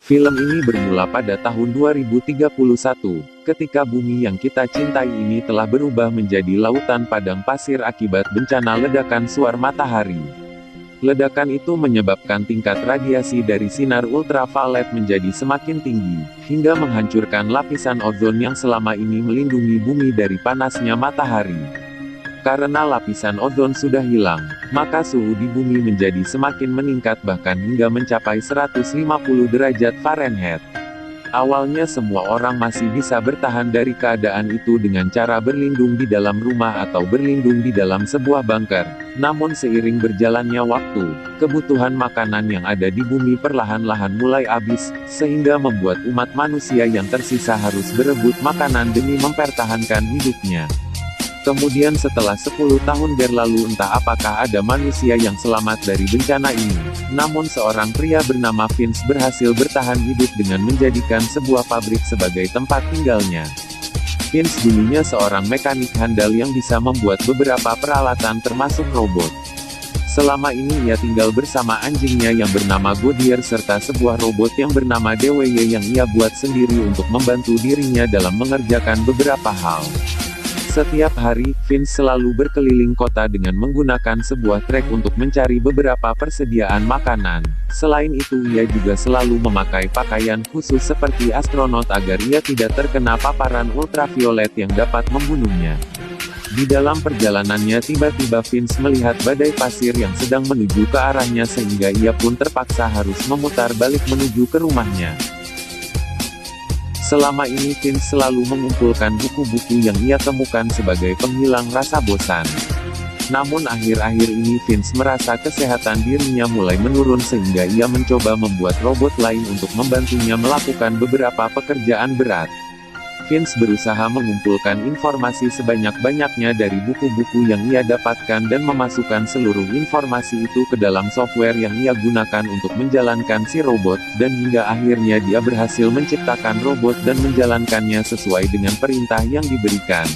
Film ini bermula pada tahun 2031, ketika bumi yang kita cintai ini telah berubah menjadi lautan padang pasir akibat bencana ledakan suar matahari. Ledakan itu menyebabkan tingkat radiasi dari sinar ultraviolet menjadi semakin tinggi, hingga menghancurkan lapisan ozon yang selama ini melindungi bumi dari panasnya matahari. Karena lapisan ozon sudah hilang, maka suhu di bumi menjadi semakin meningkat bahkan hingga mencapai 150 derajat Fahrenheit. Awalnya semua orang masih bisa bertahan dari keadaan itu dengan cara berlindung di dalam rumah atau berlindung di dalam sebuah bunker. Namun seiring berjalannya waktu, kebutuhan makanan yang ada di bumi perlahan-lahan mulai habis, sehingga membuat umat manusia yang tersisa harus berebut makanan demi mempertahankan hidupnya. Kemudian setelah 10 tahun berlalu entah apakah ada manusia yang selamat dari bencana ini. Namun seorang pria bernama Vince berhasil bertahan hidup dengan menjadikan sebuah pabrik sebagai tempat tinggalnya. Vince dulunya seorang mekanik handal yang bisa membuat beberapa peralatan termasuk robot. Selama ini ia tinggal bersama anjingnya yang bernama Goodyear serta sebuah robot yang bernama DWY yang ia buat sendiri untuk membantu dirinya dalam mengerjakan beberapa hal. Setiap hari, Vince selalu berkeliling kota dengan menggunakan sebuah trek untuk mencari beberapa persediaan makanan. Selain itu ia juga selalu memakai pakaian khusus seperti astronot agar ia tidak terkena paparan ultraviolet yang dapat membunuhnya. Di dalam perjalanannya tiba-tiba Vince melihat badai pasir yang sedang menuju ke arahnya sehingga ia pun terpaksa harus memutar balik menuju ke rumahnya. Selama ini Vince selalu mengumpulkan buku-buku yang ia temukan sebagai penghilang rasa bosan. Namun akhir-akhir ini Vince merasa kesehatan dirinya mulai menurun sehingga ia mencoba membuat robot lain untuk membantunya melakukan beberapa pekerjaan berat. Vince berusaha mengumpulkan informasi sebanyak-banyaknya dari buku-buku yang ia dapatkan dan memasukkan seluruh informasi itu ke dalam software yang ia gunakan untuk menjalankan si robot, dan hingga akhirnya dia berhasil menciptakan robot dan menjalankannya sesuai dengan perintah yang diberikan.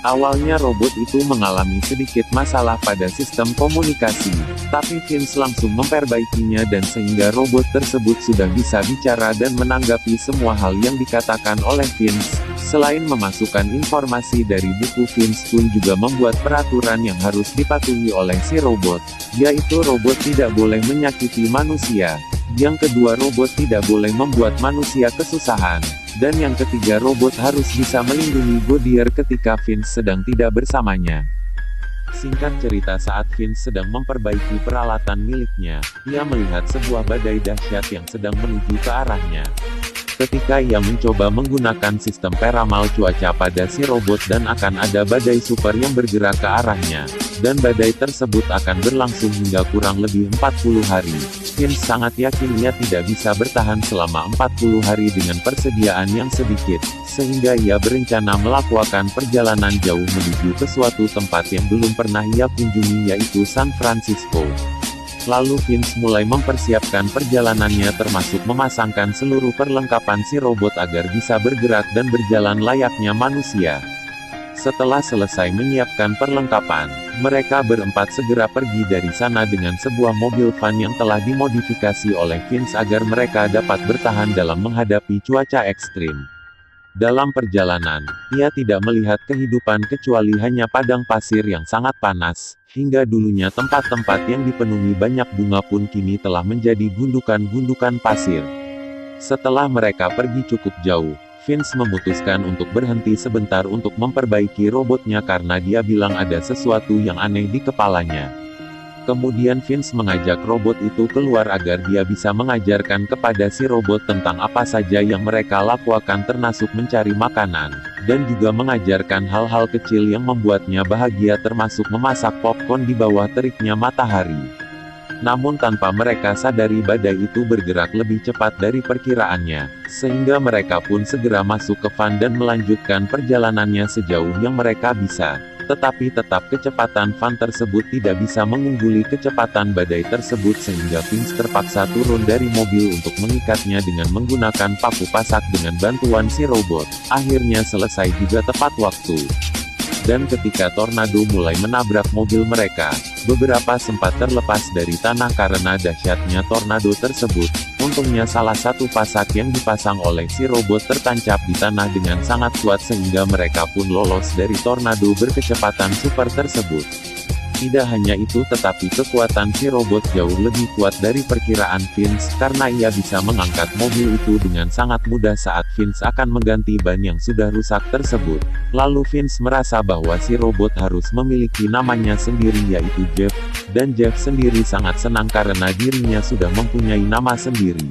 Awalnya robot itu mengalami sedikit masalah pada sistem komunikasi, tapi Vince langsung memperbaikinya dan sehingga robot tersebut sudah bisa bicara dan menanggapi semua hal yang dikatakan oleh Vince. Selain memasukkan informasi dari buku, Vince pun juga membuat peraturan yang harus dipatuhi oleh si robot, yaitu robot tidak boleh menyakiti manusia. Yang kedua, robot tidak boleh membuat manusia kesusahan. Dan yang ketiga, robot harus bisa melindungi Goodyear ketika Vince sedang tidak bersamanya. Singkat cerita, saat Vince sedang memperbaiki peralatan miliknya, ia melihat sebuah badai dahsyat yang sedang menuju ke arahnya. Ketika ia mencoba menggunakan sistem peramal cuaca pada si robot dan akan ada badai super yang bergerak ke arahnya, dan badai tersebut akan berlangsung hingga kurang lebih 40 hari. Vince sangat yakin ia tidak bisa bertahan selama 40 hari dengan persediaan yang sedikit, sehingga ia berencana melakukan perjalanan jauh menuju ke suatu tempat yang belum pernah ia kunjungi, yaitu San Francisco. Lalu Vince mulai mempersiapkan perjalanannya termasuk memasangkan seluruh perlengkapan si robot agar bisa bergerak dan berjalan layaknya manusia. Setelah selesai menyiapkan perlengkapan, mereka berempat segera pergi dari sana dengan sebuah mobil van yang telah dimodifikasi oleh Vince agar mereka dapat bertahan dalam menghadapi cuaca ekstrim. Dalam perjalanan, ia tidak melihat kehidupan kecuali hanya padang pasir yang sangat panas, hingga dulunya tempat-tempat yang dipenuhi banyak bunga pun kini telah menjadi gundukan-gundukan pasir. Setelah mereka pergi cukup jauh, Vince memutuskan untuk berhenti sebentar untuk memperbaiki robotnya karena dia bilang ada sesuatu yang aneh di kepalanya. Kemudian Vince mengajak robot itu keluar agar dia bisa mengajarkan kepada si robot tentang apa saja yang mereka lakukan termasuk mencari makanan, dan juga mengajarkan hal-hal kecil yang membuatnya bahagia termasuk memasak popcorn di bawah teriknya matahari. Namun tanpa mereka sadari badai itu bergerak lebih cepat dari perkiraannya, sehingga mereka pun segera masuk ke van dan melanjutkan perjalanannya sejauh yang mereka bisa. Tetapi tetap kecepatan van tersebut tidak bisa mengungguli kecepatan badai tersebut sehingga Vince terpaksa turun dari mobil untuk mengikatnya dengan menggunakan paku pasak dengan bantuan si robot. Akhirnya selesai juga tepat waktu. Dan ketika tornado mulai menabrak mobil mereka, beberapa sempat terlepas dari tanah karena dahsyatnya tornado tersebut. Untungnya salah satu pasak yang dipasang oleh si robot tertancap di tanah dengan sangat kuat sehingga mereka pun lolos dari tornado berkecepatan super tersebut. Tidak hanya itu tetapi kekuatan si robot jauh lebih kuat dari perkiraan Vince, karena ia bisa mengangkat mobil itu dengan sangat mudah saat Vince akan mengganti ban yang sudah rusak tersebut. Lalu Vince merasa bahwa si robot harus memiliki namanya sendiri yaitu Jeff, dan Jeff sendiri sangat senang karena dirinya sudah mempunyai nama sendiri.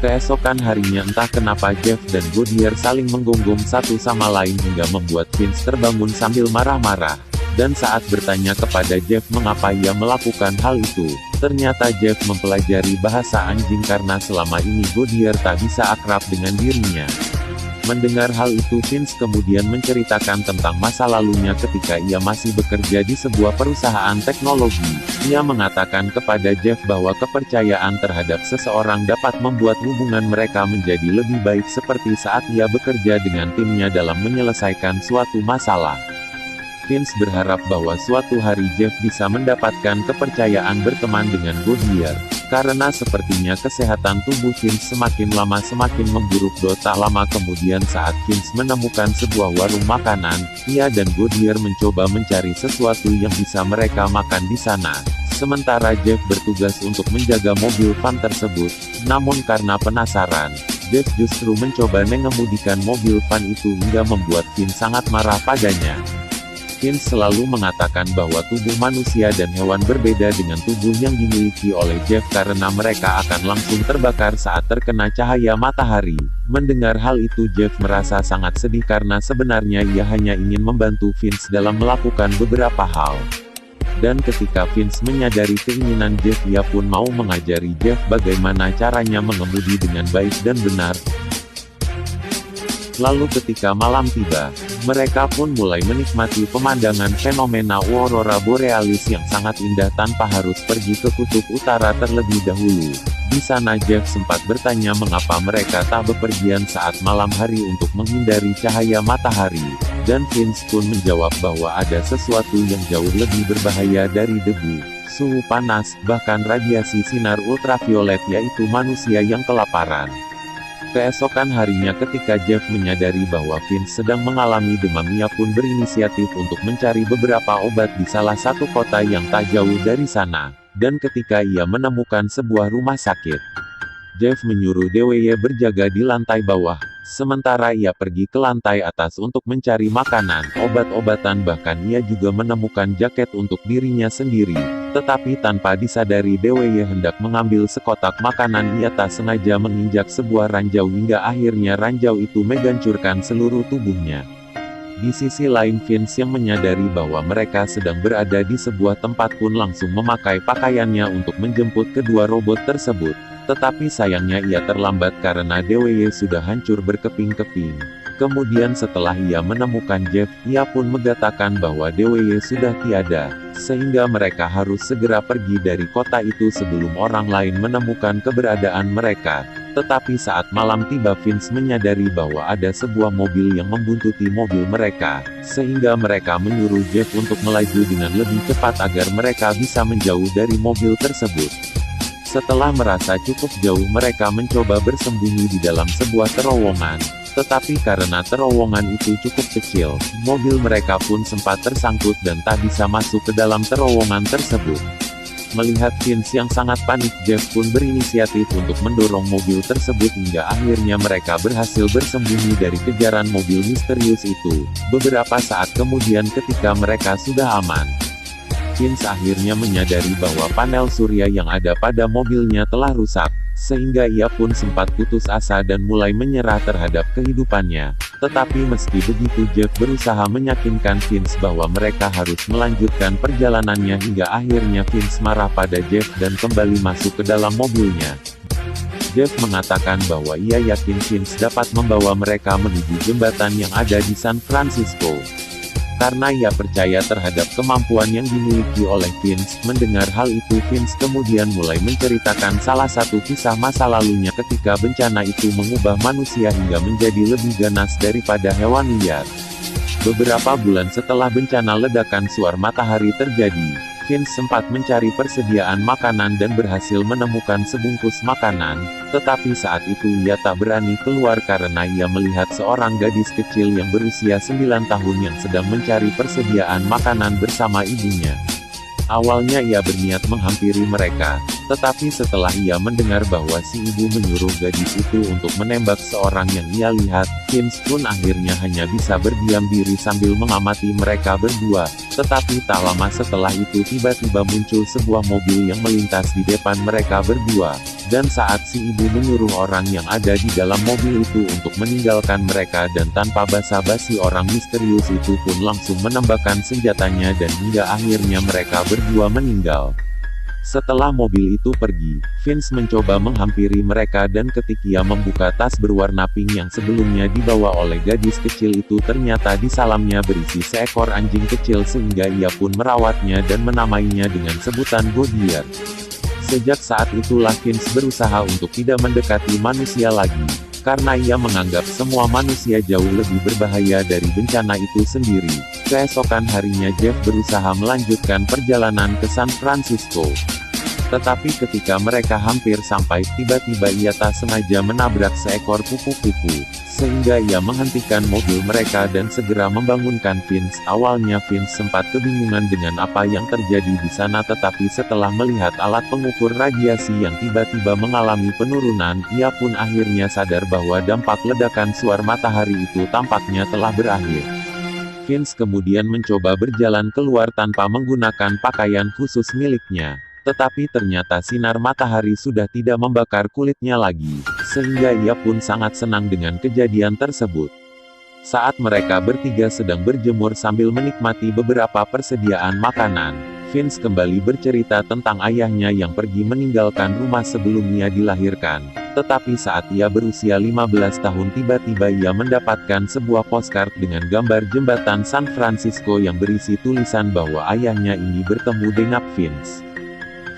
Keesokan harinya entah kenapa Jeff dan Goodyear saling menggonggong satu sama lain hingga membuat Vince terbangun sambil marah-marah. Dan saat bertanya kepada Jeff mengapa ia melakukan hal itu, ternyata Jeff mempelajari bahasa anjing karena selama ini Goodyear tak bisa akrab dengan dirinya. Mendengar hal itu Vince kemudian menceritakan tentang masa lalunya ketika ia masih bekerja di sebuah perusahaan teknologi. Ia mengatakan kepada Jeff bahwa kepercayaan terhadap seseorang dapat membuat hubungan mereka menjadi lebih baik seperti saat ia bekerja dengan timnya dalam menyelesaikan suatu masalah. Vince berharap bahwa suatu hari Jeff bisa mendapatkan kepercayaan berteman dengan Goodyear, karena sepertinya kesehatan tubuh Vince semakin lama semakin memburuk. Tak lama kemudian saat Vince menemukan sebuah warung makanan, ia dan Goodyear mencoba mencari sesuatu yang bisa mereka makan di sana. Sementara Jeff bertugas untuk menjaga mobil van tersebut, namun karena penasaran, Jeff justru mencoba mengemudikan mobil van itu hingga membuat Vince sangat marah padanya. Vince selalu mengatakan bahwa tubuh manusia dan hewan berbeda dengan tubuh yang dimiliki oleh Jeff karena mereka akan langsung terbakar saat terkena cahaya matahari. Mendengar hal itu Jeff merasa sangat sedih karena sebenarnya ia hanya ingin membantu Vince dalam melakukan beberapa hal. Dan ketika Vince menyadari keinginan Jeff ia pun mau mengajari Jeff bagaimana caranya mengemudi dengan baik dan benar. Lalu ketika malam tiba, mereka pun mulai menikmati pemandangan fenomena aurora borealis yang sangat indah tanpa harus pergi ke kutub utara terlebih dahulu. Di sana Jeff sempat bertanya mengapa mereka tak bepergian saat malam hari untuk menghindari cahaya matahari. Dan Vince pun menjawab bahwa ada sesuatu yang jauh lebih berbahaya dari debu, suhu panas, bahkan radiasi sinar ultraviolet yaitu manusia yang kelaparan. Keesokan harinya ketika Jeff menyadari bahwa Vince sedang mengalami demam ia pun berinisiatif untuk mencari beberapa obat di salah satu kota yang tak jauh dari sana. Dan ketika ia menemukan sebuah rumah sakit, Jeff menyuruh DWY berjaga di lantai bawah, sementara ia pergi ke lantai atas untuk mencari makanan, obat-obatan bahkan ia juga menemukan jaket untuk dirinya sendiri. Tetapi tanpa disadari DWY hendak mengambil sekotak makanan ia tak sengaja menginjak sebuah ranjau hingga akhirnya ranjau itu menghancurkan seluruh tubuhnya. Di sisi lain Vince yang menyadari bahwa mereka sedang berada di sebuah tempat pun langsung memakai pakaiannya untuk menjemput kedua robot tersebut. Tetapi sayangnya ia terlambat karena DWY sudah hancur berkeping-keping. Kemudian setelah ia menemukan Jeff, ia pun mengatakan bahwa DWY sudah tiada, sehingga mereka harus segera pergi dari kota itu sebelum orang lain menemukan keberadaan mereka. Tetapi saat malam tiba Vince menyadari bahwa ada sebuah mobil yang membuntuti mobil mereka, sehingga mereka menyuruh Jeff untuk melaju dengan lebih cepat agar mereka bisa menjauh dari mobil tersebut. Setelah merasa cukup jauh mereka mencoba bersembunyi di dalam sebuah terowongan. Tetapi karena terowongan itu cukup kecil, mobil mereka pun sempat tersangkut dan tak bisa masuk ke dalam terowongan tersebut. Melihat Vince yang sangat panik Jeff pun berinisiatif untuk mendorong mobil tersebut hingga akhirnya mereka berhasil bersembunyi dari kejaran mobil misterius itu. Beberapa saat kemudian ketika mereka sudah aman, Vince akhirnya menyadari bahwa panel surya yang ada pada mobilnya telah rusak, sehingga ia pun sempat putus asa dan mulai menyerah terhadap kehidupannya. Tetapi meski begitu Jeff berusaha meyakinkan Vince bahwa mereka harus melanjutkan perjalanannya hingga akhirnya Vince marah pada Jeff dan kembali masuk ke dalam mobilnya. Jeff mengatakan bahwa ia yakin Vince dapat membawa mereka menuju jembatan yang ada di San Francisco. Karena ia percaya terhadap kemampuan yang dimiliki oleh Vince. Mendengar hal itu Vince kemudian mulai menceritakan salah satu kisah masa lalunya ketika bencana itu mengubah manusia hingga menjadi lebih ganas daripada hewan liar. Beberapa bulan setelah bencana ledakan suar matahari terjadi, Vince sempat mencari persediaan makanan dan berhasil menemukan sebungkus makanan, tetapi saat itu ia tak berani keluar karena ia melihat seorang gadis kecil yang berusia 9 tahun yang sedang mencari persediaan makanan bersama ibunya. Awalnya ia berniat menghampiri mereka, tetapi setelah ia mendengar bahwa si ibu menyuruh gadis itu untuk menembak seorang yang ia lihat, Vince pun akhirnya hanya bisa berdiam diri sambil mengamati mereka berdua. Tetapi tak lama setelah itu tiba-tiba muncul sebuah mobil yang melintas di depan mereka berdua. Dan saat si ibu menyuruh orang yang ada di dalam mobil itu untuk meninggalkan mereka dan tanpa basa-basi orang misterius itu pun langsung menembakkan senjatanya dan hingga akhirnya mereka berdua meninggal. Setelah mobil itu pergi, Vince mencoba menghampiri mereka dan ketika ia membuka tas berwarna pink yang sebelumnya dibawa oleh gadis kecil itu ternyata di dalamnya berisi seekor anjing kecil sehingga ia pun merawatnya dan menamainya dengan sebutan Goodyear. Sejak saat itulah Vince berusaha untuk tidak mendekati manusia lagi, karena ia menganggap semua manusia jauh lebih berbahaya dari bencana itu sendiri. Keesokan harinya Jeff berusaha melanjutkan perjalanan ke San Francisco. Tetapi ketika mereka hampir sampai, tiba-tiba ia tak sengaja menabrak seekor kupu-kupu, sehingga ia menghentikan mobil mereka dan segera membangunkan Vince. Awalnya Vince sempat kebingungan dengan apa yang terjadi di sana, tetapi setelah melihat alat pengukur radiasi yang tiba-tiba mengalami penurunan, ia pun akhirnya sadar bahwa dampak ledakan suar matahari itu tampaknya telah berakhir. Vince kemudian mencoba berjalan keluar tanpa menggunakan pakaian khusus miliknya. Tetapi ternyata sinar matahari sudah tidak membakar kulitnya lagi, sehingga ia pun sangat senang dengan kejadian tersebut. Saat mereka bertiga sedang berjemur sambil menikmati beberapa persediaan makanan, Vince kembali bercerita tentang ayahnya yang pergi meninggalkan rumah sebelum ia dilahirkan. Tetapi saat ia berusia 15 tahun tiba-tiba ia mendapatkan sebuah postcard dengan gambar jembatan San Francisco yang berisi tulisan bahwa ayahnya ini bertemu dengan Vince.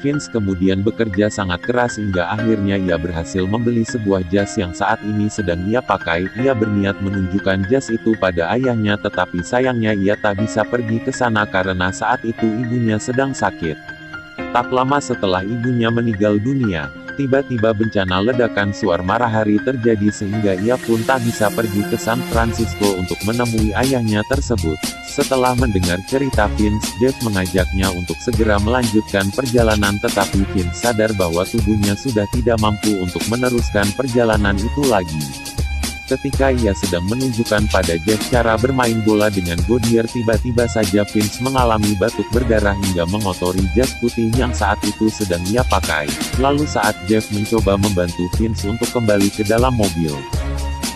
Vince kemudian bekerja sangat keras hingga akhirnya ia berhasil membeli sebuah jas yang saat ini sedang ia pakai. Ia berniat menunjukkan jas itu pada ayahnya, tetapi sayangnya ia tak bisa pergi ke sana karena saat itu ibunya sedang sakit. Tak lama setelah ibunya meninggal dunia, tiba-tiba bencana ledakan suar matahari terjadi sehingga ia pun tak bisa pergi ke San Francisco untuk menemui ayahnya tersebut. Setelah mendengar cerita Vince, Jeff mengajaknya untuk segera melanjutkan perjalanan, tetapi Vince sadar bahwa tubuhnya sudah tidak mampu untuk meneruskan perjalanan itu lagi. Ketika ia sedang menunjukkan pada Jeff cara bermain bola dengan Goodyear, tiba-tiba saja Vince mengalami batuk berdarah hingga mengotori jas putih yang saat itu sedang ia pakai. Lalu saat Jeff mencoba membantu Vince untuk kembali ke dalam mobil,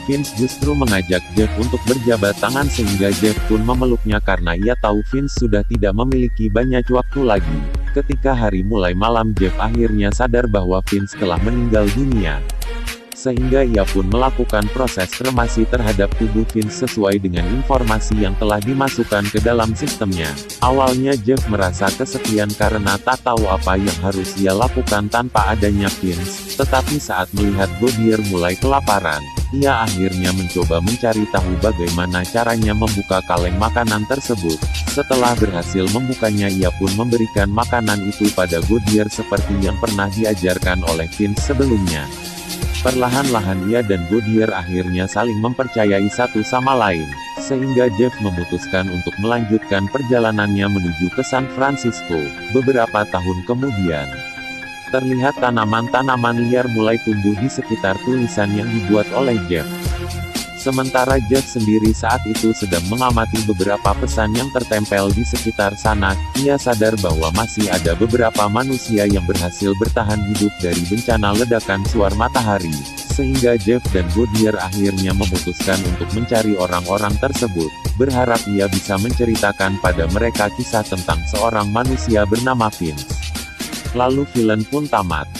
Vince justru mengajak Jeff untuk berjabat tangan sehingga Jeff pun memeluknya karena ia tahu Vince sudah tidak memiliki banyak waktu lagi. Ketika hari mulai malam, Jeff akhirnya sadar bahwa Vince telah meninggal dunia. Sehingga ia pun melakukan proses kremasi terhadap tubuh Vince sesuai dengan informasi yang telah dimasukkan ke dalam sistemnya. Awalnya Jeff merasa kesepian karena tak tahu apa yang harus ia lakukan tanpa adanya Vince, tetapi saat melihat Goodyear mulai kelaparan, ia akhirnya mencoba mencari tahu bagaimana caranya membuka kaleng makanan tersebut. Setelah berhasil membukanya, ia pun memberikan makanan itu pada Goodyear seperti yang pernah diajarkan oleh Vince sebelumnya. Perlahan-lahan ia dan Goodyear akhirnya saling mempercayai satu sama lain, sehingga Jeff memutuskan untuk melanjutkan perjalanannya menuju ke San Francisco. Beberapa tahun kemudian, terlihat tanaman-tanaman liar mulai tumbuh di sekitar tulisan yang dibuat oleh Jeff. Sementara Jeff sendiri saat itu sedang mengamati beberapa pesan yang tertempel di sekitar sana, ia sadar bahwa masih ada beberapa manusia yang berhasil bertahan hidup dari bencana ledakan suar matahari, sehingga Jeff dan Goodyear akhirnya memutuskan untuk mencari orang-orang tersebut, berharap ia bisa menceritakan pada mereka kisah tentang seorang manusia bernama Vince. Lalu film pun tamat.